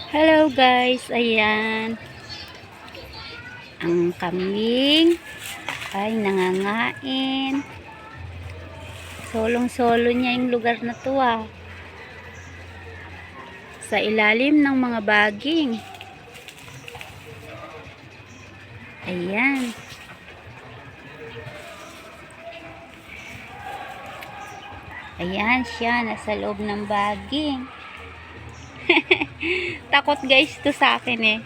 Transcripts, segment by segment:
Hello guys, ayan. Ang kambing ay nangangain. Solong-solo niya yung lugar na to sa ilalim ng mga baging. Ayan. Ayan siya, nasa loob ng baging. Takot guys to sa akin eh.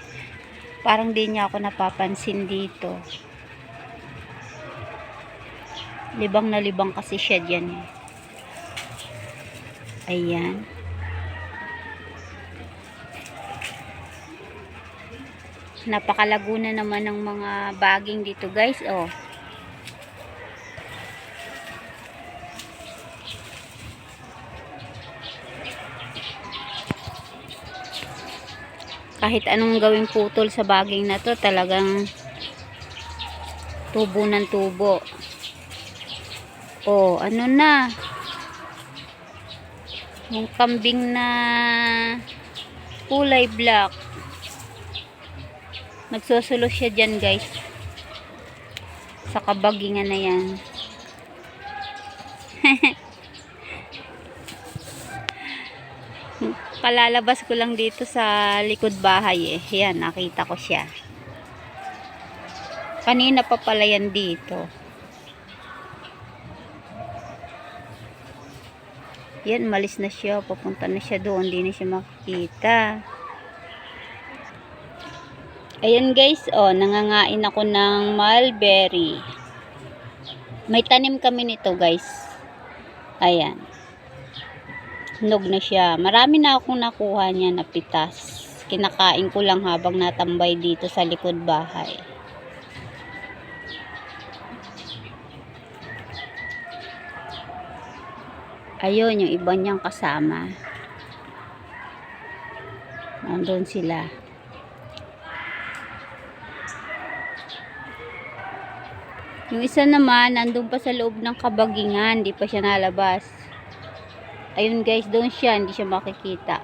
Parang di niya ako napapansin dito. Libang na libang kasi siya dyan eh. Ayan. Napakalago na naman ng mga baging dito guys. Oh. Kahit anong gawing putol sa baging na to, talagang tubo ng tubo. Oh, ano na? Yung kambing na kulay black. Nagsusulo siya dyan guys. Sa kabagingan na yan. Kalalabas ko lang dito sa likod bahay eh. Yan, nakita ko siya. Kanina pa pala yan dito. Yan, malis na siya. Papunta na siya doon. Hindi na siya makikita. Ayan guys, oh, nangangain ako ng mulberry. May tanim kami nito guys. Ayan. Hinog na siya. Marami na akong nakuha niya na pitas. Kinakain ko lang habang natambay dito sa likod bahay. Ayun, yung iba niyang kasama. Nandun sila. Yung isa naman, nandun pa sa loob ng kabagingan. Di pa siya nalabas. Ayun guys, doon siya. Hindi siya makikita.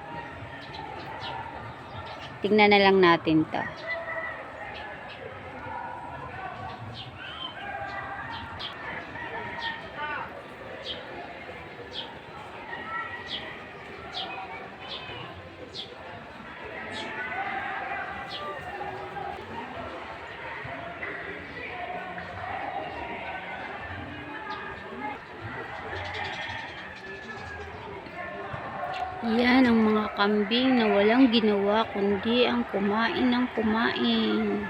Tingnan na lang natin to. Yan ang mga kambing na walang ginawa kundi ang kumain ng kumain.